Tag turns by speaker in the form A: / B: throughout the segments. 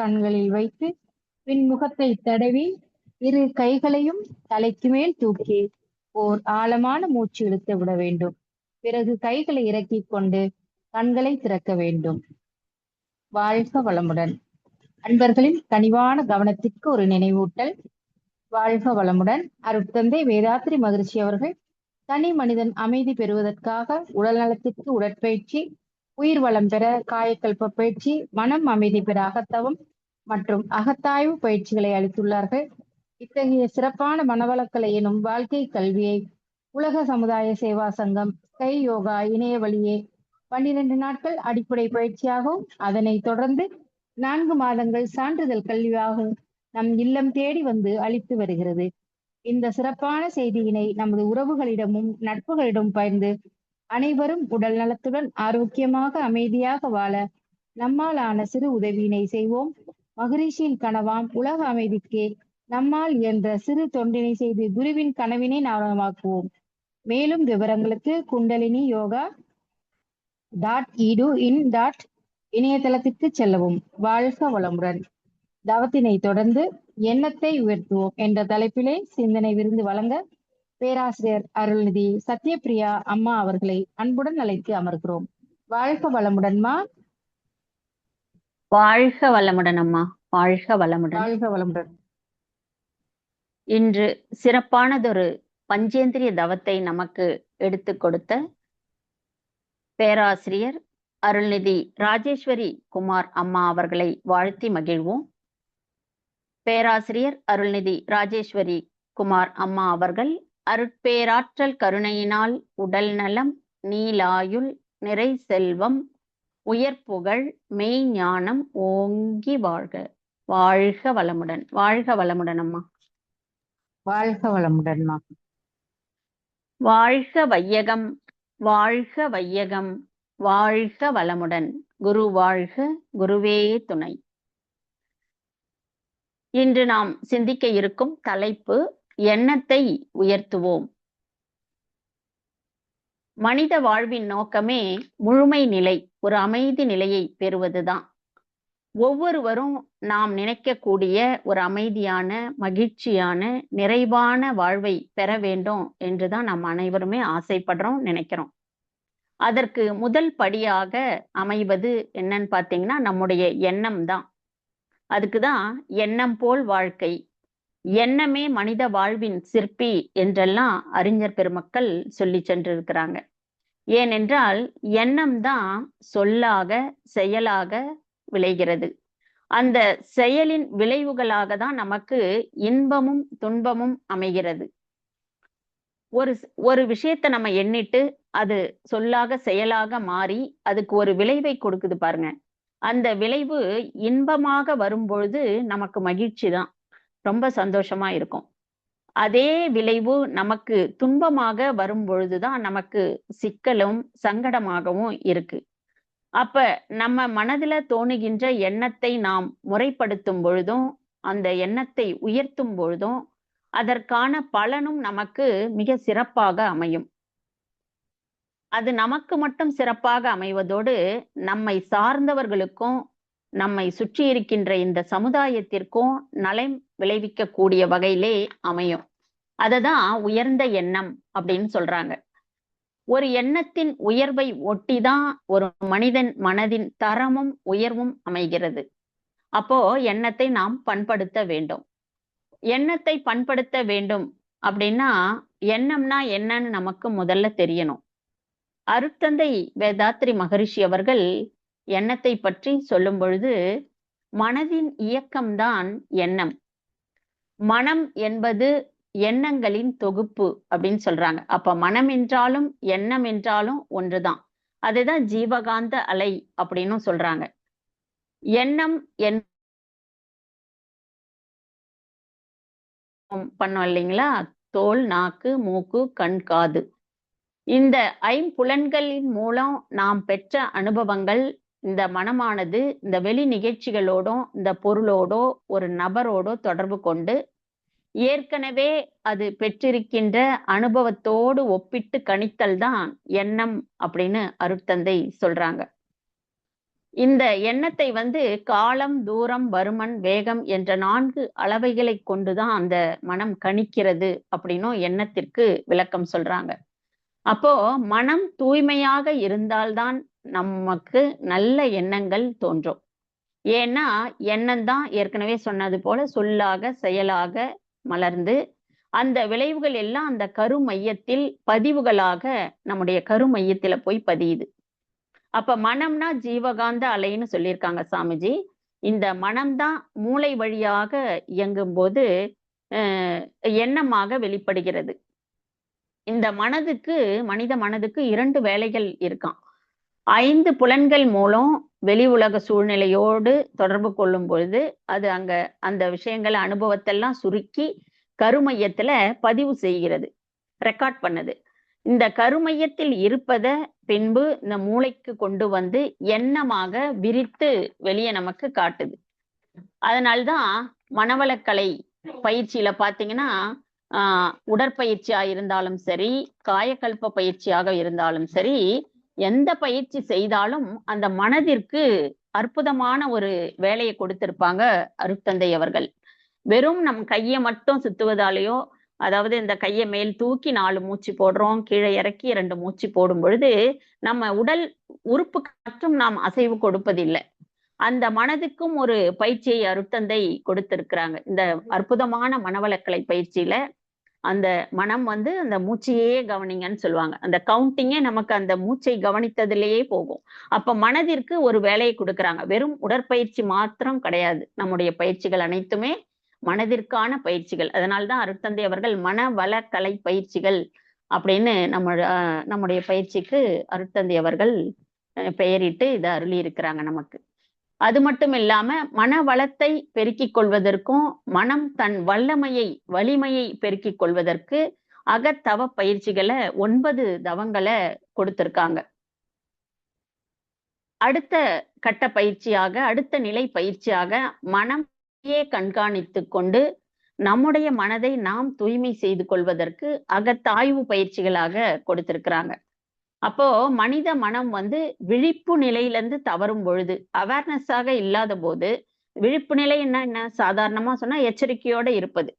A: கண்களில் வைத்து பின் முகத்தை தடவி இரு கைகளையும் தலைக்கு மேல் தூக்கி ஓர் ஆழமான மூச்சு இழுத்து விட வேண்டும். பிறகு கைகளை இறக்கிக் கொண்டு கண்களை திறக்க வேண்டும். வாழ்க வளமுடன். அன்பர்களின் கனிவான கவனத்திற்கு ஒரு நினைவூட்டல். வாழ்க வளமுடன். அருட்தந்தை வேதாத்ரி மகரிஷி அவர்கள் தனி மனிதன் அமைதி பெறுவதற்காக உடல் நலத்திற்கு உடற்பயிற்சி, உயிர் வளம் பெற காயக்கல்ப பயிற்சி, மனம் அமைதி பெற அகத்தவம் மற்றும் அகத்தாய்வு பயிற்சிகளை அளித்துள்ளார்கள். இத்தகைய சிறப்பான மனவளக்கலை எனும் வாழ்க்கை கல்வியை உலக சமுதாய சேவா சங்கம் கை யோகா இணைய வழியே 12 நாட்கள் அடிப்படை பயிற்சியாகவும் அதனை தொடர்ந்து 4 மாதங்கள் சான்றிதழ் கல்வியாகவும் நம் இல்லம் தேடி வந்து அளித்து வருகிறது. இந்த சிறப்பான செய்தியினை நமது உறவுகளிடமும் நட்புகளிடம் பகிர்ந்து அனைவரும் உடல் நலத்துடன் ஆரோக்கியமாக அமைதியாக வாழ நம்மால் ஆன சிறு உதவியினை செய்வோம். மகரிஷியின் கனவாம் உலக அமைதிக்கு நம்மால் என்ற சிறு தொண்டினை செய்து குருவின் கனவினை நனவாக்குவோம். மேலும் விவரங்களுக்கு குண்டலினி யோகா .edu இணையதளத்திற்கு செல்லவும். வாழ்க வளமுடன். தவத்தினை தொடர்ந்து எண்ணத்தை உயர்த்துவோம் என்ற தலைப்பிலே சிந்தனை விருந்து வழங்க பேராசிரியர் அருள்நிதி சத்யபிரியா அம்மா அவர்களை அன்புடன் அழைத்து அமர்கிறோம். வாழ்க வளமுடன்மா.
B: வாழ்க வளமுடன் அம்மா. வாழ்க வளமுடன்.
A: வாழ்க வளமுடன்.
B: இன்று சிறப்பானதொரு பஞ்சேந்திரிய தவத்தை நமக்கு எடுத்து கொடுத்த பேராசிரியர் அருள்நிதி ராஜேஸ்வரி குமார் அம்மா அவர்களை வாழ்த்தி மகிழ்வோம். பேராசிரியர் அருள்நிதி ராஜேஸ்வரி குமார் அம்மா அவர்கள் அருட்பேராற்றல் கருணையினால் உடல் நலம், நீலாயுள், நிறை செல்வம், உயர்ப்புகழ், மெய் ஞானம் ஓங்கி வாழ்க. வாழ்க வளமுடன். வாழ்க வளமுடன் அம்மா.
A: வாழ்க வளமுடன்மா.
B: வாழ்க வையகம், வாழ்க வையகம், வாழ்க வளமுடன். குரு வாழ்க, குருவே துணை. இன்று நாம் சிந்திக்க இருக்கும் தலைப்பு எண்ணத்தை உயர்த்துவோம். மனித வாழ்வின் நோக்கமே முழுமை நிலை, ஒரு அமைதி நிலையை பெறுவதுதான். ஒவ்வொருவரும் நாம் நினைக்கக்கூடிய ஒரு அமைதியான, மகிழ்ச்சியான, நிறைவான வாழ்வை பெற வேண்டும் என்றுதான் நாம் அனைவருமே ஆசைப்படுறோம், நினைக்கிறோம். அதற்கு முதல் படியாக அமைவது என்னன்னு பார்த்தீங்கன்னா நம்முடைய எண்ணம் தான். அதுக்குதான் எண்ணம் போல் வாழ்க்கை, எண்ணமே மனித வாழ்வின் சிற்பி என்றெல்லாம் அறிஞர் பெருமக்கள் சொல்லி சென்றிருக்கிறாங்க. ஏனென்றால் எண்ணம் தான் சொல்லாக செயலாக விளைகிறது. அந்த செயலின் விளைவுகளாக தான் நமக்கு இன்பமும் துன்பமும் அமைகிறது. ஒரு விஷயத்தை நம்ம எண்ணிட்டு அது சொல்லாக செயலாக மாறி அதுக்கு ஒரு விளைவை கொடுக்குது பாருங்க. அந்த விளைவு இன்பமாக வரும்பொழுது நமக்கு மகிழ்ச்சி தான், ரொம்ப சந்தோஷமா இருக்கும். அதே விளைவு நமக்கு துன்பமாக வரும் பொழுதுதான் நமக்கு சிக்கலும் சங்கடமாகவும் இருக்கு. அப்ப நம்ம மனதுல தோணுகின்ற எண்ணத்தை நாம் முறைப்படுத்தும் பொழுதும், அந்த எண்ணத்தை உயர்த்தும் பொழுதும் அதற்கான பலனும் நமக்கு மிக சிறப்பாக அமையும். அது நமக்கு மட்டும் சிறப்பாக அமைவதோடு நம்மை சார்ந்தவர்களுக்கும் நம்மை சுற்றி இருக்கின்ற இந்த சமுதாயத்திற்கும் நலம் விளைவிக்கக்கூடிய வகையிலே அமையும். அததான் உயர்ந்த எண்ணம் அப்படின்னு சொல்றாங்க. ஒரு எண்ணத்தின் உயர்வை ஒட்டிதான் ஒரு மனிதன் மனதின் தரமும் உயர்வும் அமைகிறது. அப்போ எண்ணத்தை நாம் பண்படுத்த வேண்டும். எண்ணத்தை பண்படுத்த வேண்டும் அப்படின்னா எண்ணம்னா என்னன்னு நமக்கு முதல்ல தெரியணும். அருட்தந்தை வேதாத்ரி மகரிஷி அவர்கள் எண்ணத்தை பற்றி சொல்லும் பொழுது மனதின் இயக்கம்தான் எண்ணம், மனம் என்பது எண்ணங்களின் தொகுப்பு அப்படின்னு சொல்றாங்க. அப்ப மனம் என்றாலும் எண்ணம் என்றாலும் ஒன்றுதான். அதுதான் ஜீவகாந்த அலை அப்படின்னு சொல்றாங்க. எண்ணம் பண்ணோம் இல்லைங்களா, தோல், நாக்கு, மூக்கு, கண், காது, இந்த ஐம்புலன்களின் மூலம் நாம் பெற்ற அனுபவங்கள் இந்த மனமானது இந்த வெளி நிகழ்ச்சிகளோடோ இந்த பொருளோடோ ஒரு நபரோடோ தொடர்பு கொண்டு ஏற்கனவே அது பெற்றிருக்கின்ற அனுபவத்தோடு ஒப்பிட்டு கணித்தல் தான் எண்ணம் அப்படின்னு அருட்தந்தை சொல்றாங்க. இந்த எண்ணத்தை வந்து காலம், தூரம், பருமன், வேகம் என்ற 4 அளவைகளை கொண்டுதான் அந்த மனம் கணிக்கிறது அப்படின்னும் எண்ணத்திற்கு விளக்கம் சொல்றாங்க. அப்போ மனம் தூய்மையாக இருந்தால்தான் நமக்கு நல்ல எண்ணங்கள் தோன்றும். ஏன்னா எண்ணம் தான் ஏற்கனவே சொன்னது போல சொல்லாக, செயலாக மலர்ந்து அந்த விளைவுகள் எல்லாம் அந்த கரு மையத்தில் பதிவுகளாக நம்முடைய கரு மையத்துல போய் பதியுது. அப்ப மனம்னா ஜீவகாந்த அலைன்னு சொல்லியிருக்காங்க சாமிஜி. இந்த மனம்தான் மூளை வழியாக இயங்கும் போது எண்ணமாக வெளிப்படுகிறது. இந்த மனித மனதுக்கு 2 வேலைகள் இருக்காம். 5 புலன்கள் மூலம் வெளி உலக சூழ்நிலையோடு தொடர்பு கொள்ளும் பொழுது அது அங்க அந்த விஷயங்கள் அனுபவத்தெல்லாம் சுருக்கி கருமையத்துல பதிவு செய்கிறது, ரெக்கார்ட் பண்ணுது. இந்த கருமையத்தில் இருப்பத பின்பு இந்த மூளைக்கு கொண்டு வந்து எண்ணமாக விரித்து வெளியே நமக்கு காட்டுது. அதனால்தான் மனவளக்கலை பயிற்சியில பாத்தீங்கன்னா உடற்பயிற்சியா இருந்தாலும் சரி, காயக்கல்ப பயிற்சியாக இருந்தாலும் சரி, எந்த பயிற்சி செய்தாலும் அந்த மனதிற்கு அற்புதமான ஒரு வேலையை கொடுத்திருப்பாங்க அருட்தந்தை அவர்கள். வெறும் நம் கையை மட்டும் சுத்துவதாலேயோ, அதாவது இந்த கையை மேல் தூக்கி 4 மூச்சு போடுறோம், கீழே இறக்கி 2 மூச்சு போடும் பொழுது நம்ம உடல் உறுப்புக்கு மட்டும் நாம் அசைவு கொடுப்பதில்லை. அந்த மனதுக்கும் ஒரு பயிற்சியை அருட்தந்தை கொடுத்திருக்கிறாங்க. இந்த அற்புதமான மனவளக்கலை பயிற்சியில அந்த மனம் வந்து அந்த மூச்சையே கவனிங்கன்னு சொல்லுவாங்க. அந்த கவுண்டிங்கே நமக்கு அந்த மூச்சை கவனித்ததிலேயே போகும். அப்ப மனதிற்கு ஒரு வேலையை கொடுக்குறாங்க. வெறும் உடற்பயிற்சி மாத்திரம் கிடையாது. நம்முடைய பயிற்சிகள் அனைத்துமே மனதிற்கான பயிற்சிகள். அதனால்தான் அருட்தந்தை அவர்கள் மனவளக்கலை பயிற்சிகள் அப்படின்னு நம்முடைய பயிற்சிக்கு அருட்தந்தை அவர்கள் பெயரிட்டு இதை அருளி இருக்கிறாங்க நமக்கு. அது மட்டும் இல்லாம மன வளத்தை பெருக்கிக் கொள்வதற்கும் மனம் தன் வலிமையை பெருக்கிக் கொள்வதற்கு அகத்தவ பயிற்சிகளை 9 தவங்களை கொடுத்திருக்காங்க. அடுத்த கட்ட பயிற்சியாக, அடுத்த நிலை பயிற்சியாக மனமையே கண்காணித்து கொண்டு நம்முடைய மனதை நாம் தூய்மை செய்து கொள்வதற்கு அகத்தாய்வு பயிற்சிகளாக கொடுத்திருக்கிறாங்க. அப்போ மனித மனம் வந்து விழிப்பு நிலையிலிருந்து தவறும் பொழுது, அவேர்னஸாக இல்லாத போது, விழிப்பு நிலை என்ன சாதாரணமா சொன்னா எச்சரிக்கையோட இருப்பது.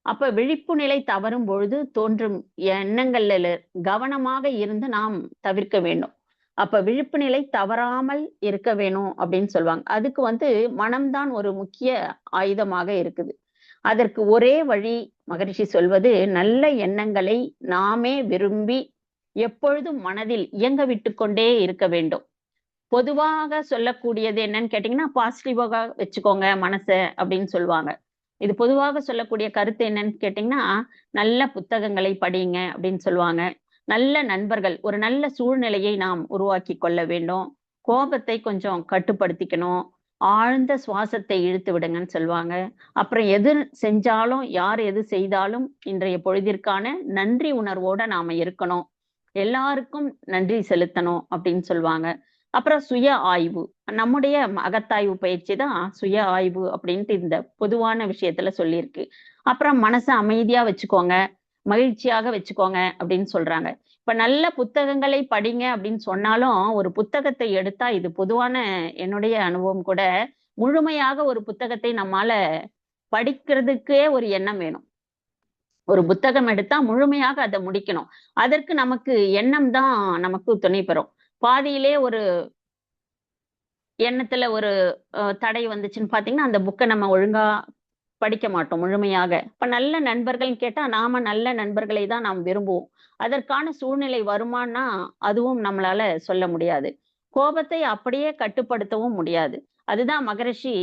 B: அப்ப விழிப்பு நிலை தவறும் பொழுது தோன்றும் எண்ணங்கள்ல கவனமாக இருந்து நாம் தவிர்க்க வேண்டும். அப்ப விழிப்பு நிலை தவறாமல் இருக்க வேணும் அப்படின்னு சொல்லுவாங்க. அதுக்கு வந்து மனம்தான் ஒரு முக்கிய ஆயுதமாக இருக்குது. அதற்கு ஒரே வழி மகரிஷி சொல்வது, நல்ல எண்ணங்களை நாமே விரும்பி எப்பொழுதும் மனதில் இயங்க விட்டு கொண்டே இருக்க வேண்டும். பொதுவாக சொல்லக்கூடியது என்னன்னு கேட்டீங்கன்னா, பாசிட்டிவாக வச்சுக்கோங்க மனச அப்படின்னு சொல்லுவாங்க. இது பொதுவாக சொல்லக்கூடிய கருத்து என்னன்னு கேட்டீங்கன்னா, நல்ல புத்தகங்களை படிங்க அப்படின்னு சொல்லுவாங்க. நல்ல நண்பர்கள், ஒரு நல்ல சூழ்நிலையை நாம் உருவாக்கி கொள்ள வேண்டும். கோபத்தை கொஞ்சம் கட்டுப்படுத்திக்கணும். ஆழ்ந்த சுவாசத்தை இழுத்து விடுங்கன்னு சொல்லுவாங்க. அப்புறம் எது செஞ்சாலும், யார் எது செய்தாலும் இன்றைய பொழுதிற்கான நன்றி உணர்வோட நாம இருக்கணும். எல்லாருக்கும் நன்றி செலுத்தணும் அப்படின்னு சொல்லுவாங்க. அப்புறம் சுய ஆய்வு, நம்முடைய அகத்தாய்வு பயிற்சி தான் சுய ஆய்வு அப்படின்ட்டு இந்த பொதுவான விஷயத்துல சொல்லியிருக்கு. அப்புறம் மனசை அமைதியா வச்சுக்கோங்க, மகிழ்ச்சியாக வச்சுக்கோங்க அப்படின்னு சொல்றாங்க. இப்ப நல்ல புத்தகங்களை படிங்க அப்படின்னு சொன்னாலும், ஒரு புத்தகத்தை எடுத்தா, இது பொதுவான என்னுடைய அனுபவம் கூட, முழுமையாக ஒரு புத்தகத்தை நம்மால படிக்கிறதுக்கே ஒரு எண்ணம் வேணும். ஒரு புத்தகம் எடுத்தா முழுமையாக அதை முடிக்கணும். அதற்கு நமக்கு எண்ணம் தான் நமக்கு துணை பெறும். பாதியிலே ஒரு எண்ணத்துல ஒரு தடை வந்துச்சுன்னு பாத்தீங்கன்னா, அந்த புக்கை நம்ம ஒழுங்கா படிக்க மாட்டோம் முழுமையாக. இப்ப நல்ல நண்பர்கள் கேட்டா, நாம நல்ல நண்பர்களை தான் நாம் விரும்புவோம். அதற்கான சூழ்நிலை வருமானா அதுவும் நம்மளால சொல்ல முடியாது. கோபத்தை அப்படியே கட்டுப்படுத்தவும் முடியாது. அதுதான் மகரிஷி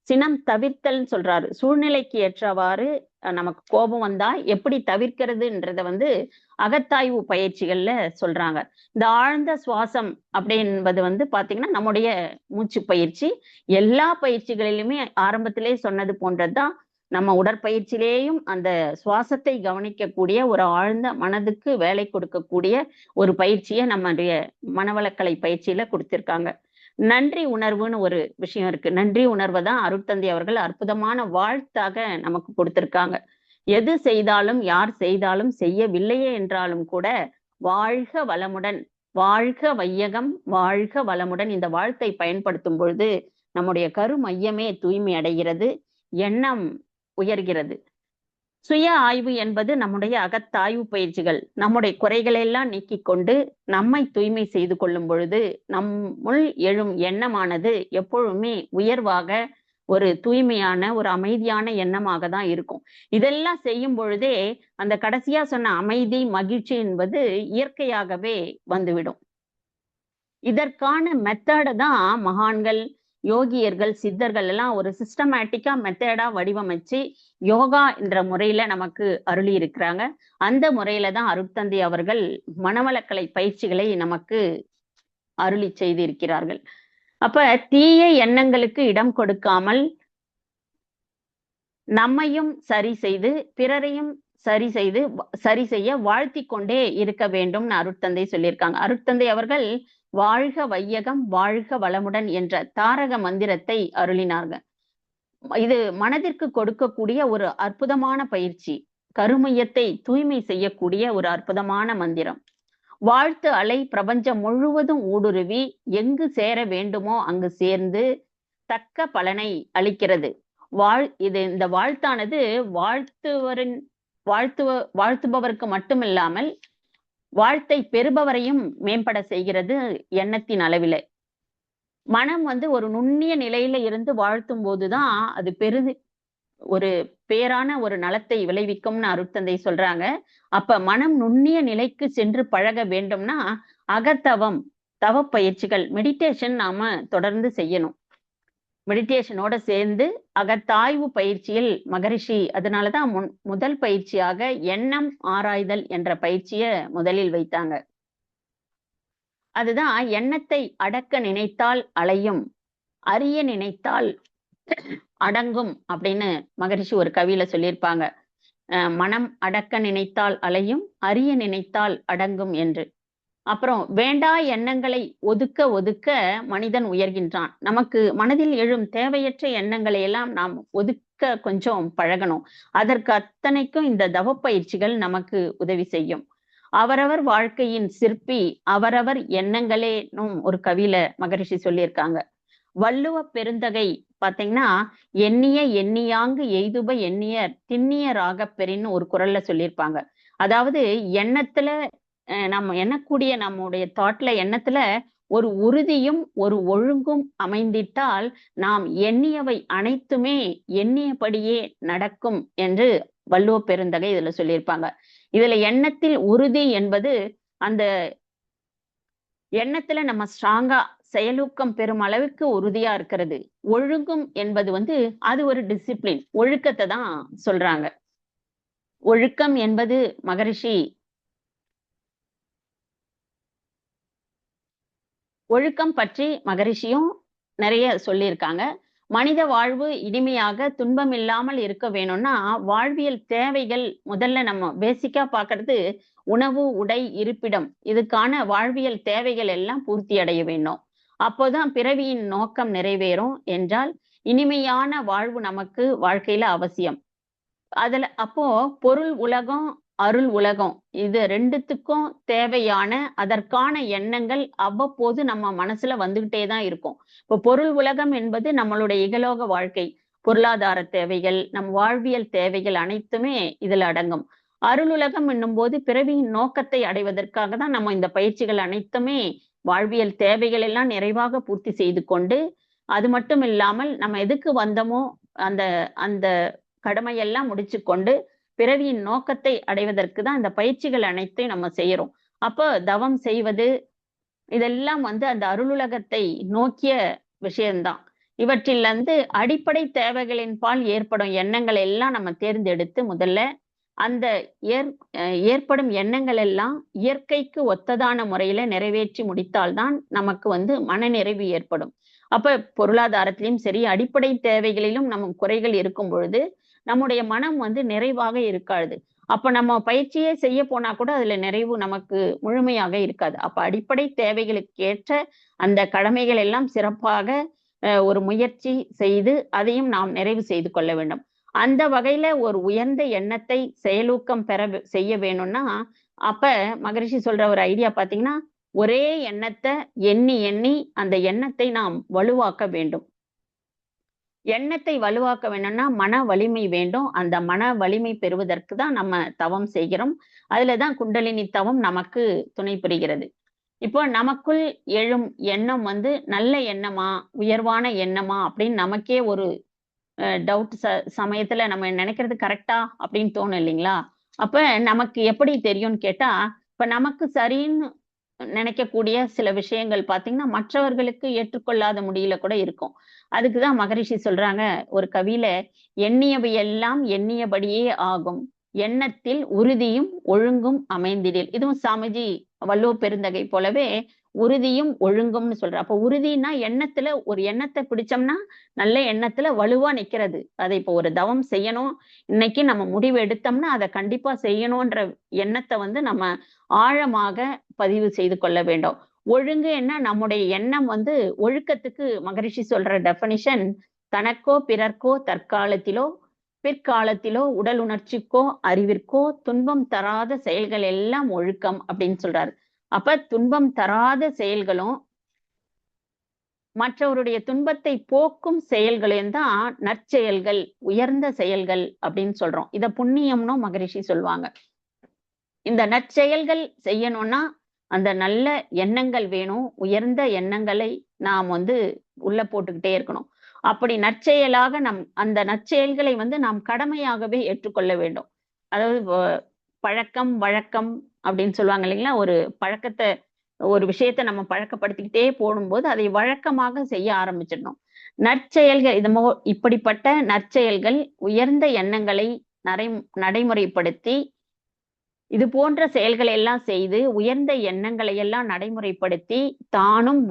B: சினம் தவிர்த்தல்னு சொல்றாரு. சூழ்நிலைக்கு ஏற்றவாறு நமக்கு கோபம் வந்தா எப்படி தவிர்க்கிறதுன்றத வந்து அகத்தாய்வு பயிற்சிகள்ல சொல்றாங்க. இந்த ஆழ்ந்த சுவாசம் அப்படின்பது வந்து பாத்தீங்கன்னா, நம்முடைய மூச்சு பயிற்சி எல்லா பயிற்சிகளிலுமே ஆரம்பத்திலே சொன்னது போன்றதுதான். நம்ம உடற்பயிற்சியிலேயும் அந்த சுவாசத்தை கவனிக்கக்கூடிய ஒரு ஆழ்ந்த மனதுக்கு வேலை கொடுக்கக்கூடிய ஒரு பயிற்சியை நம்முடைய மனவளக்கலை பயிற்சியில கொடுத்திருக்காங்க. நன்றி உணர்வுன்னு ஒரு விஷயம் இருக்கு. நன்றி உணர்வை தான் அருட்தந்தை அவர்கள் அற்புதமான வாழ்த்தாக நமக்கு கொடுத்திருக்காங்க. எது செய்தாலும், யார் செய்தாலும், செய்யவில்லையே என்றாலும் கூட வாழ்க வளமுடன் வாழ்க வையகம், வாழ்க வளமுடன் இந்த வாழ்த்தை பயன்படுத்தும் பொழுது நம்முடைய கரு மையமே தூய்மை அடைகிறது, எண்ணம் உயர்கிறது. சுய ஆய்வு என்பது நம்முடைய அகத்தாய்வு பயிற்சிகள். நம்முடைய குறைகளெல்லாம் நீக்கிக் கொண்டு நம்மை தூய்மை செய்து கொள்ளும் பொழுது நம்முள் எழும் எண்ணமானது எப்பொழுதுமே உயர்வாக, ஒரு தூய்மையான, ஒரு அமைதியான எண்ணமாக தான் இருக்கும். இதெல்லாம் செய்யும் பொழுதே அந்த கடைசியா சொன்ன அமைதி, மகிழ்ச்சி என்பது இயற்கையாகவே வந்துவிடும். இதற்கான மெத்தட தான் மகான்கள், யோகியர்கள், சித்தர்கள் எல்லாம் ஒரு சிஸ்டமேட்டிக்கா மெத்தடா வடிவமைச்சு யோகா என்ற முறையில நமக்கு அருளி இருக்கிறாங்க. அந்த முறையில தான் அருட்தந்தை அவர்கள் மனவளக்கலை பயிற்சிகளை நமக்கு அருளி செய்திருக்கிறார்கள். அப்ப தீய எண்ணங்களுக்கு இடம் கொடுக்காமல் நம்மையும் சரி செய்து பிறரையும் சரி செய்ய வாழ்த்திக் கொண்டே இருக்க வேண்டும்னு அருட்தந்தை சொல்லியிருக்காங்க. அருட்தந்தை அவர்கள் வாழ்க வையகம், வாழ்க வளமுடன் என்ற தாரக மந்திரத்தை அருளினார்கள். இது மனதிற்கு கொடுக்கக்கூடிய ஒரு அற்புதமான பயிற்சி, கருமையத்தை தூய்மை செய்யக்கூடிய ஒரு அற்புதமான மந்திரம். வாழ்த்து அலை பிரபஞ்சம் முழுவதும் ஊடுருவி எங்கு சேர வேண்டுமோ அங்கு சேர்ந்து தக்க பலனை அளிக்கிறது. இந்த வாழ்த்தானது வாழ்த்துபவருக்கு மட்டுமில்லாமல் வாழ்த்தை பெறுபவரையும் மேம்பட செய்கிறது எண்ணத்தின் அளவிலே. மனம் ஒரு நுண்ணிய நிலையில இருந்து வாழ்த்தும் போதுதான் அது ஒரு பேரான ஒரு நலத்தை விளைவிக்கும்னு அருட்தந்தை சொல்றாங்க. அப்ப மனம் நுண்ணிய நிலைக்கு சென்று பழக வேண்டும்னா அகத்தவம், தவ பயிற்சிகள், மெடிடேஷன் நாம தொடர்ந்து செய்யணும். மெடிடேஷனோட சேர்ந்து அகத்தாய்வு பயிற்சியில் மகரிஷி அதனாலதான் முதல் பயிற்சியாக எண்ணம் ஆராய்தல் என்ற பயிற்சியை முதலில் வைத்தாங்க. அதுதான் எண்ணத்தை அடக்க நினைத்தால் அலையும், அறிய நினைத்தால் அடங்கும் அப்படின்னு மகரிஷி ஒரு கவியில சொல்லியிருப்பாங்க. மனம் அடக்க நினைத்தால் அலையும், அறிய நினைத்தால் அடங்கும் என்று. அப்புறம் வேண்டா எண்ணங்களை ஒதுக்க ஒதுக்க மனிதன் உயர்கின்றான். நமக்கு மனதில் எழும் தேவையற்ற எண்ணங்களை எல்லாம் நாம் ஒதுக்க கொஞ்சம் பழகணும். அதற்கு அத்தனைக்கும் இந்த தவ பயிற்சிகள் நமக்கு உதவி செய்யும். அவரவர் வாழ்க்கையின் சிற்பி அவரவர் எண்ணங்களேனும் ஒரு கவியில மகரிஷி சொல்லியிருக்காங்க. வள்ளுவ பெருந்தகை பாத்தீங்கன்னா எண்ணிய எண்ணியாங்கு எய்துப எண்ணியர் திண்ணியராக பெறின்னு ஒரு குரல்ல சொல்லியிருப்பாங்க. அதாவது எண்ணத்துல நம்ம எண்ணக்கூடிய நம்முடைய தாட்ல எண்ணத்துல ஒரு உறுதியும் ஒரு ஒழுங்கும் அமைந்திட்டால் நாம் எண்ணியவை அனைத்துமே எண்ணியபடியே நடக்கும் என்று வள்ளுவ பெருந்தகை இதுல சொல்லியிருப்பாங்க. இதுல எண்ணத்தில் உறுதி என்பது அந்த எண்ணத்துல நம்ம ஸ்ட்ராங்கா செயலூக்கம் பெறும் அளவுக்கு உறுதியா இருக்கிறது. ஒழுங்கும் என்பது அது ஒரு டிசிப்ளின், ஒழுக்கத்தை தான் சொல்றாங்க. ஒழுக்கம் என்பது மகரிஷி ஒழுக்கம் பற்றி மகரிஷியும் நிறைய சொல்லியிருக்காங்க. மனித வாழ்வு இனிமையாக துன்பம் இல்லாமல் இருக்க வேணும்னா வாழ்வியல் தேவைகள் முதல்ல நம்ம பேசிக்கா பாக்குறது உணவு, உடை, இருப்பிடம். இதுக்கான வாழ்வியல் தேவைகள் எல்லாம் பூர்த்தி அடைய வேண்டும். அப்போதான் பிறவியின் நோக்கம் நிறைவேறும் என்றால் இனிமையான வாழ்வு நமக்கு வாழ்க்கையில அவசியம். அப்போ பொருள் உலகம், அருள் உலகம், இது ரெண்டுத்துக்கும் தேவையான அதற்கான எண்ணங்கள் அவ்வப்போது நம்ம மனசுல வந்துகிட்டே தான் இருக்கும். இப்போ பொருள் உலகம் என்பது நம்மளுடைய இகலோக வாழ்க்கை, பொருளாதார தேவைகள், நம் வாழ்வியல் தேவைகள் அனைத்துமே இதுல அடங்கும். அருள் உலகம் என்னும் போது பிறவியின் நோக்கத்தை அடைவதற்காக தான் நம்ம இந்த பயிற்சிகள் அனைத்துமே வாழ்வியல் தேவைகள் எல்லாம் நிறைவாக பூர்த்தி செய்து கொண்டு, அது மட்டும் இல்லாமல் நம்ம எதுக்கு வந்தோமோ அந்த அந்த கடமையெல்லாம் முடிச்சு கொண்டு பிறவியின் நோக்கத்தை அடைவதற்கு தான் இந்த பயிற்சிகள் அனைத்தையும் நம்ம செய்யறோம். அப்போ தவம் செய்வது இதெல்லாம் அந்த அருளுலகத்தை நோக்கிய விஷயம்தான். இவற்றில் அடிப்படை தேவைகளின் பால் ஏற்படும் எண்ணங்கள் எல்லாம் நம்ம தேர்ந்தெடுத்து முதல்ல அந்த ஏற்படும் எண்ணங்கள் எல்லாம் இயற்கைக்கு ஒத்ததான முறையில நிறைவேற்றி முடித்தால்தான் நமக்கு மனநிறைவு ஏற்படும். அப்ப பொருளாதாரத்திலும் சரி, அடிப்படை தேவைகளிலும் நம்ம குறைகள் இருக்கும் பொழுது நம்முடைய மனம் நிறைவாக இருக்காது. அப்ப நம்ம பயிற்சியே செய்ய போனா கூட அதுல நிறைவு நமக்கு முழுமையாக இருக்காது. அப்ப அடிப்படை தேவைகளுக்கு ஏற்ற அந்த கடமைகள் எல்லாம் சிறப்பாக ஒரு முயற்சி செய்து அதையும் நாம் நிறைவு செய்து கொள்ள வேண்டும். அந்த வகையில ஒரு உயர்ந்த எண்ணத்தை செயலூக்கம் செய்ய வேணும்னா அப்ப மகரிஷி சொல்ற ஒரு ஐடியா பாத்தீங்கன்னா, ஒரே எண்ணத்தை எண்ணி எண்ணி அந்த எண்ணத்தை நாம் வலுவாக்க வேண்டும். எண்ணத்தை வலுவாக்க வேணும்னா மன வலிமை வேண்டும். அந்த மன வலிமை பெறுவதற்கு தான் நம்ம தவம் செய்கிறோம். அதுலதான் குண்டலினி தவம் நமக்கு துணை புரிகிறது. இப்போ நமக்குள் எழும் எண்ணம் நல்ல எண்ணமா, உயர்வான எண்ணமா அப்படின்னு நமக்கே ஒரு டவுட் சமயத்துல நம்ம நினைக்கிறது கரெக்டா அப்படின்னு தோணும் இல்லைங்களா? அப்ப நமக்கு எப்படி தெரியும்னு கேட்டா, இப்ப நமக்கு சரின்னு நினைக்கக்கூடிய சில விஷயங்கள் பாத்தீங்கன்னா மற்றவர்களுக்கு ஏற்றுக்கொள்ளாத முடியல கூட இருக்கும். அதுக்குதான் மகரிஷி சொல்றாங்க ஒரு கவியில, எண்ணியவை எல்லாம் எண்ணியபடியே ஆகும், எண்ணத்தில் உறுதியும் ஒழுங்கும் அமைந்திடில். இதுவும் சாமிஜி வள்ளுவ பெருந்தகை போலவே உறுதியும் ஒழுங்கும்னு சொல்ற. அப்ப உறுதினா எண்ணத்துல ஒரு எண்ணத்தை பிடிச்சோம்னா நல்ல எண்ணத்துல வலுவா நிக்கிறது. அதை இப்போ ஒரு தவம் செய்யணும், இன்னைக்கு நம்ம முடிவு எடுத்தோம்னா அதை கண்டிப்பா செய்யணும்ன்ற எண்ணத்தை நம்ம ஆழமாக பதிவு செய்து கொள்ள வேண்டும். ஒழுங்கு என்ன, நம்முடைய எண்ணம் ஒழுக்கத்துக்கு மகரிஷி சொல்ற டெஃபனிஷன், தனக்கோ பிறர்க்கோ தற்காலத்திலோ பிற்காலத்திலோ உடல் உணர்ச்சிக்கோ அறிவிற்கோ துன்பம் தராத செயல்கள் எல்லாம் ஒழுக்கம் அப்படின்னு சொல்றாரு. அப்ப துன்பம் தராத செயல்களும் மற்றவருடைய துன்பத்தை போக்கும் செயல்களையும் தான் நற்செயல்கள், உயர்ந்த செயல்கள் அப்படின்னு சொல்றோம். இத புண்ணியம்னு மகரிஷி சொல்லுவாங்க. இந்த நற்செயல்கள் செய்யணும்னா அந்த நல்ல எண்ணங்கள் வேணும். உயர்ந்த எண்ணங்களை நாம் உள்ள போட்டுக்கிட்டே இருக்கணும். அப்படி நற்செயலாக அந்த நற்செயல்களை நாம் கடமையாகவே ஏற்றுக்கொள்ள வேண்டும். அதாவது பழக்கம் வழக்கம் அப்படின்னு சொல்லுவாங்க இல்லைங்களா? ஒரு பழக்கத்தை, ஒரு விஷயத்தை நம்ம பழக்கப்படுத்திக்கிட்டே போடும்போது அதை வழக்கமாக செய்ய ஆரம்பிச்சிடணும். நற்செயல்கள் இப்படிப்பட்ட நற்செயல்கள் உயர்ந்த எண்ணங்களை நடைமுறைப்படுத்தி இது போன்ற செயல்களை எல்லாம் செய்து உயர்ந்த எண்ணங்களை எல்லாம் நடைமுறைப்படுத்தி தானும்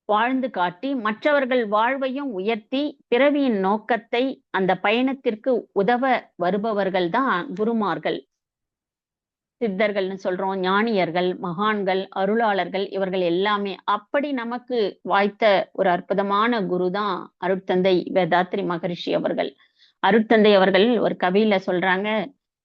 B: வாழ்ந்து காட்டி மற்றவர்கள் வாழ்வையும் உயர்த்தி பிறவியின் நோக்கத்தை அந்த பயணத்திற்கு உதவ வருபவர்கள் தான் குருமார்கள், சித்தர்கள்னு சொல்றோம், ஞானியர்கள், மகான்கள், அருளாளர்கள். இவர்கள் எல்லாமே அப்படி நமக்கு வாய்த்த ஒரு அற்புதமான குரு தான் அருட்தந்தை வேதாத்ரி மகரிஷி அவர்கள். அருட்தந்தை அவர்கள் ஒரு கவியில சொல்றாங்க,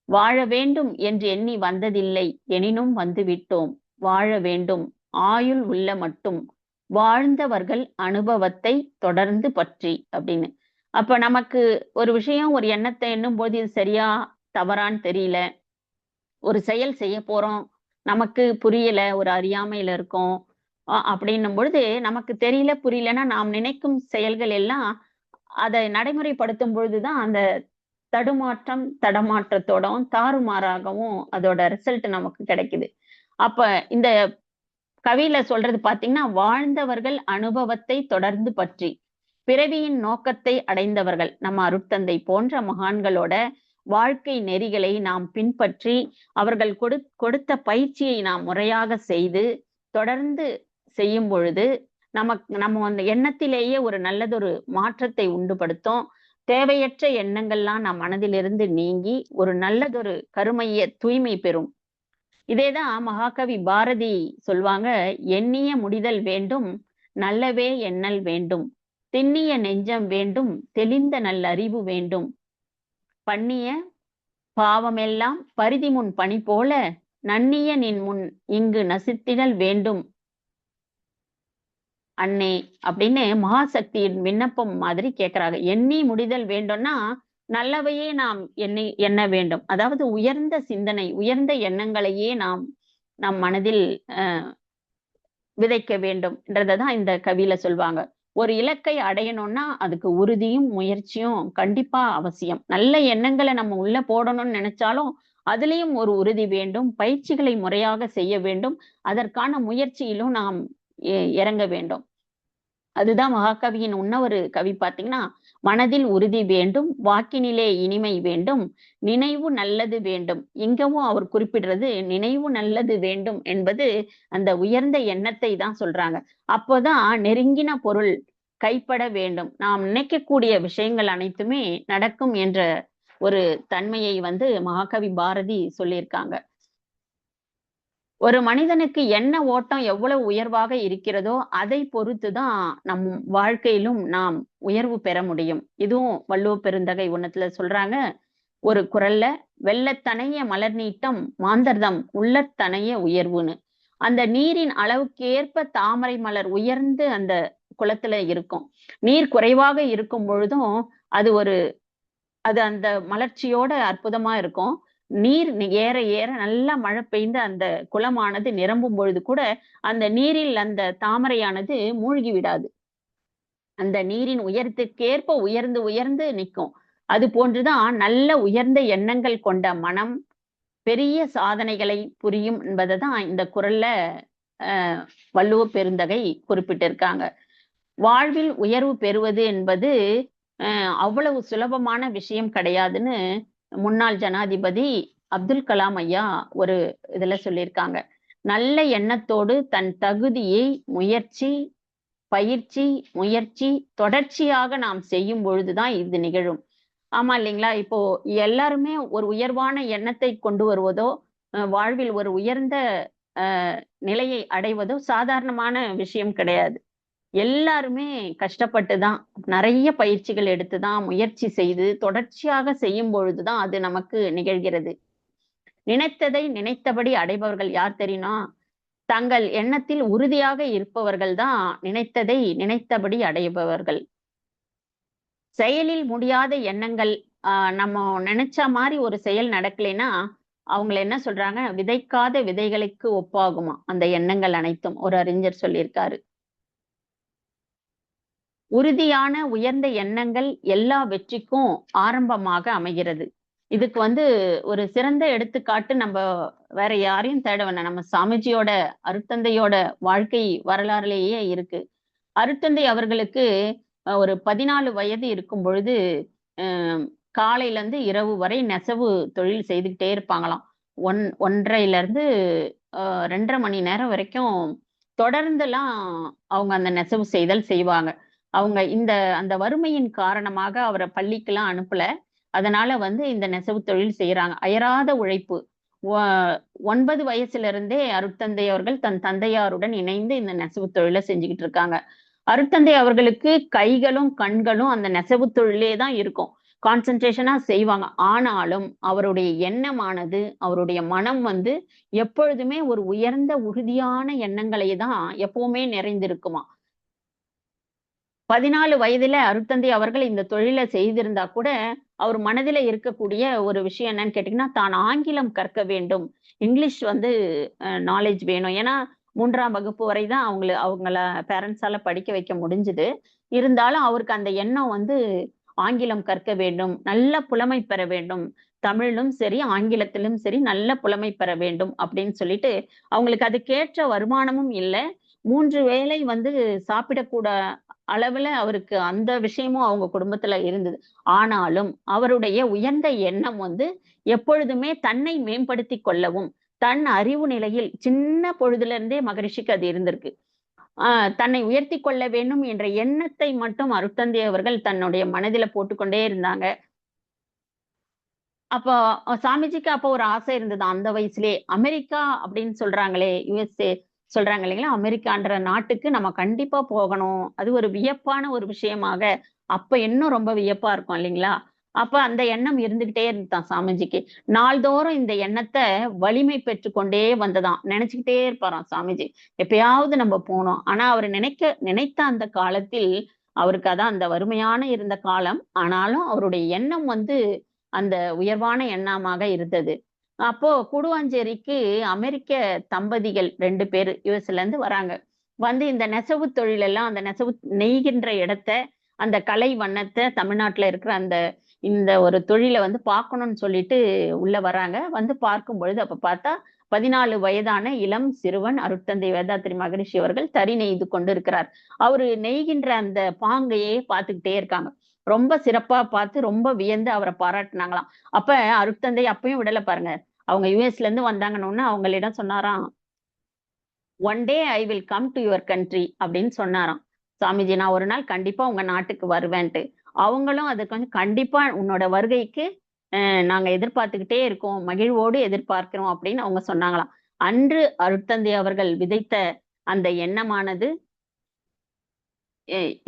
B: வாழ வேண்டும் என்று எண்ணி வந்ததில்லை, எனினும் வந்துவிட்டோம், வாழ வேண்டும் ஆயுள் உள்ள மட்டும், வாழ்ந்தவர்கள் அனுபவத்தை தொடர்ந்து பற்றி அப்படின்னு. அப்ப நமக்கு ஒரு விஷயம், ஒரு எண்ணத்தை எண்ணும் போது இது சரியா தவறான்னு தெரியல, ஒரு செயல் செய்ய போறோம், நமக்கு புரியல, ஒரு அறியாமையில இருக்கோம் அப்படின்னும் பொழுது, நமக்கு தெரியல புரியலன்னா நாம் நினைக்கும் செயல்கள் எல்லாம் அதை நடைமுறைப்படுத்தும் பொழுதுதான் அந்த தடமாற்றத்தோடவும் தாறுமாறாகவும் அதோட ரிசல்ட் நமக்கு கிடைக்குது. அப்ப இந்த கவியில சொல்றது பாத்தீங்கன்னா, வாழ்ந்தவர்கள் அனுபவத்தை தொடர்ந்து பற்றி பிறவியின் நோக்கத்தை அடைந்தவர்கள் நம்ம அருட்தந்தை போன்ற மகான்களோட வாழ்க்கை நெறிகளை நாம் பின்பற்றி அவர்கள் கொடுத்த பயிற்சியை நாம் முறையாக செய்து தொடர்ந்து செய்யும் பொழுது நம்ம அந்த எண்ணத்திலேயே ஒரு நல்லதொரு மாற்றத்தை உண்டுபடுத்தும். தேவையற்ற எண்ணங்கள்லாம் நம் மனதிலிருந்து நீங்கி ஒரு நல்லதொரு கருமைய தூய்மை பெறும். இதேதான் மகாகவி பாரதி சொல்வாங்க, எண்ணிய முடிதல் வேண்டும், நல்லவே எண்ணல் வேண்டும், திண்ணிய நெஞ்சம் வேண்டும், தெளிந்த நல்லறிவு வேண்டும், பண்ணிய பாவமெல்லாம் பரிதி முன் பணி போல, நன்னிய நின் முன் இங்கு நசித்திடல் வேண்டும் அன்னே அப்படின்னு மகாசக்தியின் விண்ணப்பம் மாதிரி கேட்கிறாங்க. எண்ணி முடிதல் வேண்டும்னா நல்லவையே நாம் எண்ண வேண்டும். அதாவது உயர்ந்த சிந்தனை, உயர்ந்த எண்ணங்களையே நம் மனதில் விதைக்க வேண்டும் என்றதான் இந்த கவியில சொல்வாங்க. ஒரு இலக்கை அடையணும்னா அதுக்கு உறுதியும் முயற்சியும் கண்டிப்பா அவசியம். நல்ல எண்ணங்களை நம்ம உள்ள போடணும்னு நினைச்சாலும் அதுலயும் ஒரு உறுதி வேண்டும். பயிற்சிகளை முறையாக செய்ய வேண்டும். அதற்கான முயற்சியிலும் நாம் இறங்க வேண்டும். அதுதான் மகாகவியின் இன்னொரு கவி பாத்தீங்கன்னா, மனதில் உறுதி வேண்டும், வாக்கினிலே இனிமை வேண்டும், நினைவு நல்லது வேண்டும். இங்கவும் அவர் குறிப்பிடுறது நினைவு நல்லது வேண்டும் என்பது அந்த உயர்ந்த எண்ணத்தை தான் சொல்றாங்க. அப்போதான் நெருங்கின பொருள் கைப்பட வேண்டும். நாம் நினைக்கக்கூடிய விஷயங்கள் அனைத்துமே நடக்கும் என்ற ஒரு தன்மையை மகாகவி பாரதி சொல்லியிருக்காங்க. ஒரு மனிதனுக்கு எண்ண ஓட்டம் எவ்வளவு உயர்வாக இருக்கிறதோ அதை பொறுத்துதான் நம் வாழ்க்கையிலும் நாம் உயர்வு பெற முடியும். இதுவும் வள்ளுவ பெருந்தகை ஒண்ணுத்துல சொல்றாங்க ஒரு குறள்ல, வெள்ளத்தனைய மலர் நீட்டம் மாந்தர்தம் உள்ளத்தனைய உயர்வுன்னு. அந்த நீரின் அளவுக்கு ஏற்ப தாமரை மலர் உயர்ந்து அந்த குளத்துல இருக்கும். நீர் குறைவாக இருக்கும் பொழுதும் அது அது அந்த மலர்ச்சியோட அற்புதமா இருக்கும். நீர் ஏற ஏற நல்லா மழை பெய்ந்து அந்த குளமானது நிரம்பும் பொழுது கூட அந்த நீரில் அந்த தாமரையானது மூழ்கி விடாது. அந்த நீரின் உயரத்திற்கேற்ப உயர்ந்து உயர்ந்து நிற்கும். அது போன்றுதான் நல்ல உயர்ந்த எண்ணங்கள் கொண்ட மனம் பெரிய சாதனைகளை புரியும் என்பதை தான் இந்த குறள்ல வள்ளுவ பெருந்தகை குறிப்பிட்டிருக்காங்க. வாழ்வில் உயர்வு பெறுவது என்பது அவ்வளவு சுலபமான விஷயம் கிடையாதுன்னு முன்னாள் ஜனாதிபதி அப்துல் கலாம் ஐயா ஒரு இதுல சொல்லியிருக்காங்க. நல்ல எண்ணத்தோடு தன் தகுதியை முயற்சி தொடர்ச்சியாக நாம் செய்யும் பொழுதுதான் இது நிகழும். ஆமா இல்லைங்களா? இப்போ எல்லாருமே ஒரு உயர்வான எண்ணத்தை கொண்டு வருவதோ வாழ்வில் ஒரு உயர்ந்த நிலையை அடைவதோ சாதாரணமான விஷயம் கிடையாது. எல்லாருமே கஷ்டப்பட்டுதான் நிறைய பயிற்சிகள் எடுத்துதான் முயற்சி செய்து தொடர்ச்சியாக செய்யும் பொழுதுதான் அது நமக்கு நிகழ்கிறது. நினைத்ததை நினைத்தபடி அடைபவர்கள் யார் தெரியுமா? தங்கள் எண்ணத்தில் உறுதியாக இருப்பவர்கள் தான் நினைத்ததை நினைத்தபடி அடைபவர்கள். செயலில் முடியாத எண்ணங்கள் நம்ம நினைச்ச மாதிரி ஒரு செயல் நடக்கலைன்னா அவங்களை என்ன சொல்றாங்க? விதைக்காத விதைகளுக்கு ஒப்பாகுமா அந்த எண்ணங்கள் அனைத்தும். ஒரு அறிஞர் சொல்லியிருக்காரு. உறுதியான உயர்ந்த எண்ணங்கள் எல்லா வெற்றிக்கும் ஆரம்பமாக அமைகிறது. இதுக்கு ஒரு சிறந்த எடுத்துக்காட்டு நம்ம வேற யாரையும் தேட வேணாம். நம்ம சாமிஜியோட அருட்தந்தையோட வாழ்க்கை வரலாறுலேயே இருக்கு. அருட்தந்தை அவர்களுக்கு ஒரு 14 வயது இருக்கும் பொழுது காலையில இருந்து இரவு வரை நெசவு தொழில் செய்துக்கிட்டே இருப்பாங்களாம். 1:30ல இருந்து 2:30 மணி நேரம் வரைக்கும் தொடர்ந்துலாம் அவங்க அந்த நெசவு செய்தல் செய்வாங்க. அவங்க அந்த வறுமையின் காரணமாக அவரை பள்ளிக்கெல்லாம் அனுப்பல. அதனால இந்த நெசவு தொழில் செய்யறாங்க. அயராத உழைப்பு. 9 வயசுல இருந்தே அருட்தந்தை அவர்கள் தன் தந்தையாருடன் இணைந்து இந்த நெசவு தொழிலை செஞ்சுக்கிட்டு இருக்காங்க. அருட்தந்தை அவர்களுக்கு கைகளும் கண்களும் அந்த நெசவு தொழிலே தான் இருக்கும். கான்சென்ட்ரேஷனா செய்வாங்க. ஆனாலும் அவருடைய எண்ணமானது, அவருடைய மனம் எப்பொழுதுமே ஒரு உயர்ந்த உறுதியான எண்ணங்களை தான் எப்பவுமே நிறைந்திருக்குமா. 14 வயதுல அருட்தந்தை அவர்கள் இந்த தொழிலை செய்திருந்தா கூட அவர் மனதில இருக்கக்கூடிய ஒரு விஷயம் என்னன்னு கேட்டீங்கன்னா, தான் ஆங்கிலம் கற்க வேண்டும். இங்கிலீஷ் நாலேஜ் வேணும். ஏன்னா 3ஆம் வகுப்பு வரை தான் அவங்கள பேரண்ட்ஸால படிக்க வைக்க முடிஞ்சது. இருந்தாலும் அவருக்கு அந்த எண்ணம் ஆங்கிலம் கற்க வேண்டும், நல்ல புலமை பெற வேண்டும். தமிழிலும் சரி, ஆங்கிலத்திலும் சரி நல்ல புலமை பெற வேண்டும் அப்படின்னு சொல்லிட்டு அவங்களுக்கு அதுக்கேற்ற வருமானமும் இல்ல. 3 வேளை சாப்பிடக்கூட அளவுல அவருக்கு அந்த விஷயமும் அவங்க குடும்பத்துல இருந்தது. ஆனாலும் அவருடைய உயர்ந்த எண்ணம் எப்பொழுதுமே தன்னை மேம்படுத்திக் கொள்ளவும், தன் அறிவு நிலையில் சின்ன பொழுதுல இருந்தே மகரிஷிக்கு அது இருந்திருக்கு. தன்னை உயர்த்தி கொள்ள வேண்டும் என்ற எண்ணத்தை மட்டும் அருட்தந்தை அவர்கள் தன்னுடைய மனதில போட்டுக்கொண்டே இருந்தாங்க. அப்போ சாமிஜிக்கு அப்போ ஒரு ஆசை இருந்தது அந்த வயசுலயே. அமெரிக்கா அப்படின்னு சொல்றாங்களே, USA சொல்றாங்க இல்லைங்களா? அமெரிக்கான்ற நாட்டுக்கு நம்ம கண்டிப்பா போகணும். அது ஒரு வியப்பான ஒரு விஷயமாக அப்ப இன்னும் ரொம்ப வியப்பா இருக்கும் இல்லைங்களா? அப்ப அந்த எண்ணம் இருந்துகிட்டே இருந்துதான் சாமிஜிக்கு. நாள்தோறும் இந்த எண்ணத்த வலிமை பெற்றுக்கொண்டே வந்ததாம். நினைச்சுக்கிட்டே இருப்பாராம் சாமிஜி. எப்பயாவது நம்ம போனோம். ஆனா அவரு நினைத்த அந்த காலத்தில் அவருக்கு அதான் அந்த வறுமையான இருந்த காலம். ஆனாலும் அவருடைய எண்ணம் அந்த உயர்வான எண்ணமாக இருந்தது. அப்போ கூடுவாஞ்சேரிக்கு அமெரிக்க தம்பதிகள் 2 பேரு யுஎஸ்ல இருந்து வராங்க. இந்த நெசவு தொழிலெல்லாம் அந்த நெசவு நெய்கின்ற இடத்த, அந்த கலை வண்ணத்த தமிழ்நாட்டுல இருக்கிற இந்த ஒரு தொழிலை பார்க்கணும்னு சொல்லிட்டு உள்ள வராங்க. பார்க்கும் பொழுது அப்ப பார்த்தா 14 வயதான இளம் சிறுவன் அருட்தந்தை வேதாத்திரி மகரிஷி அவர்கள் தறி நெய்து கொண்டு இருக்கிறார். அவரு நெய்கின்ற அந்த பாங்கையே பார்த்துக்கிட்டே இருக்காங்க. ரொம்ப சிறப்பா பார்த்து ரொம்ப வியந்து அவரை பாராட்டினாங்களாம். அப்ப அருட்தந்தை அப்பயும் விடல பாருங்க. அவங்க யுஎஸ்ல இருந்து வந்தாங்கன்னு அவங்களிடம் சொன்னாராம், one day I will come to your country அப்படின்னு சொன்னாராம். சாமிஜி, நான் ஒரு நாள் கண்டிப்பா உங்க நாட்டுக்கு வருவேன்ட்டு. அவங்களும் அதுக்கு கண்டிப்பா உன்னோட வருகைக்கு நாங்க எதிர்பார்த்துக்கிட்டே இருக்கோம், மகிழ்வோடு எதிர்பார்க்கிறோம் அப்படின்னு அவங்க சொன்னாங்களாம். அன்று அருட்தந்தை அவர்கள் விதைத்த அந்த எண்ணமானது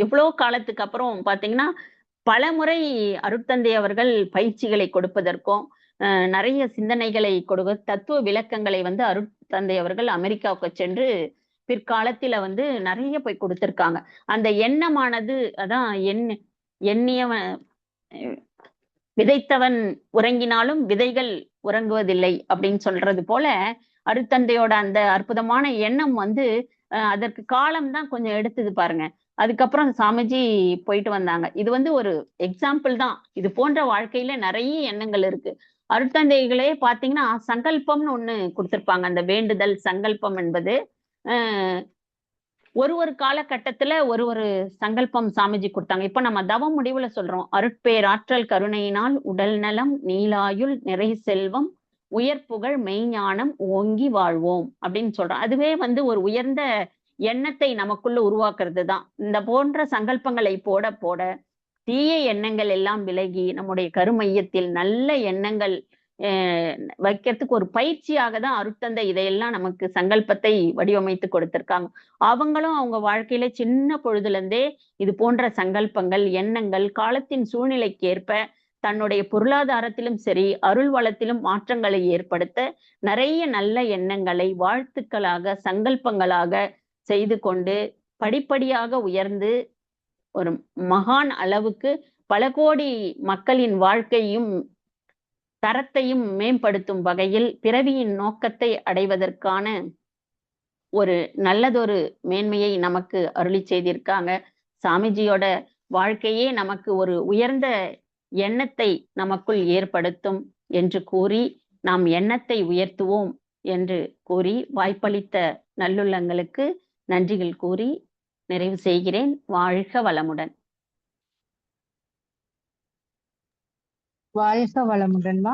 B: எவ்வளவு காலத்துக்கு அப்புறம் பாத்தீங்கன்னா பலமுறை அருட்தந்தை அவர்கள் பயிற்சிகளை கொடுப்பதற்கும் நிறைய சிந்தனைகளை கொடுக்க தத்துவ விளக்கங்களை வந்து அருட்தந்தை அவர்கள் அமெரிக்காவுக்கு சென்று பிற்காலத்துல வந்து நிறைய போய் கொடுத்திருக்காங்க. அந்த எண்ணமானது அதான் எண்ணியவன் விதைத்தவன் உறங்கினாலும் விதைகள் உறங்குவதில்லை அப்படின்னு சொல்றது போல அருட்தந்தையோட அந்த அற்புதமான எண்ணம் வந்து அதற்கு காலம்தான் கொஞ்சம் எடுத்தது பாருங்க. அதுக்கப்புறம் சாமிஜி போயிட்டு வந்தாங்க. இது வந்து ஒரு எக்ஸாம்பிள் தான். இது போன்ற வாழ்க்கையில நிறைய எண்ணங்கள் இருக்கு. அருட்தந்தைகளே பாத்தீங்கன்னா சங்கல்பம்னு ஒண்ணு கொடுத்திருப்பாங்க. அந்த வேண்டுதல் சங்கல்பம் என்பது ஒரு காலகட்டத்துல ஒரு சங்கல்பம் சாமிஜி கொடுத்தாங்க. இப்ப நம்ம தவ முடிவுல சொல்றோம், அருட்பேராற்றல் கருணையினால் உடல் நலம் நீலாயுள் நிறை செல்வம் உயர் புகழ் மெய்ஞானம் ஓங்கி வாழ்வோம் அப்படின்னு சொல்றோம். அதுவே வந்து ஒரு உயர்ந்த எண்ணத்தை நமக்குள்ள உருவாக்குறது தான். இந்த போன்ற சங்கல்பங்களை போட போட தீய எண்ணங்கள் எல்லாம் விலகி நம்முடைய கருமையத்தில் நல்ல எண்ணங்கள் வைக்கிறதுக்கு ஒரு பயிற்சியாக தான் அருட்தந்தை இதையெல்லாம் நமக்கு சங்கல்பத்தை வடிவமைத்து கொடுத்திருக்காங்க. அவங்களும் அவங்க வாழ்க்கையில சின்ன பொழுதுல இருந்தே இது போன்ற சங்கல்பங்கள் எண்ணங்கள் காலத்தின் சூழ்நிலைக்கு ஏற்ப தன்னுடைய பொருளாதாரத்திலும் சரி அருள் வளத்திலும் மாற்றங்களை ஏற்படுத்த நிறைய நல்ல எண்ணங்களை வாழ்த்துக்களாக சங்கல்பங்களாக செய்து கொண்டு படிப்படியாக உயர்ந்து ஒரு மகான் அளவுக்கு பல கோடி மக்களின் வாழ்க்கையும் தரத்தையும் மேம்படுத்தும் வகையில் பிறவியின் நோக்கத்தை அடைவதற்கான ஒரு நல்லதொரு மேன்மையை நமக்கு அருளி செய்திருக்காங்க. சாமிஜியோட வாழ்க்கையே நமக்கு ஒரு உயர்ந்த எண்ணத்தை நமக்குள் ஏற்படுத்தும் என்று கூறி நாம் எண்ணத்தை உயர்த்துவோம் என்று கூறி வாய்ப்பளித்த நல்லுள்ளங்களுக்கு நன்றிகள் கூறி நிறைவு செய்கிறேன். வாழ்க வளமுடன்.
A: வாழ்க வளமுடன்மா.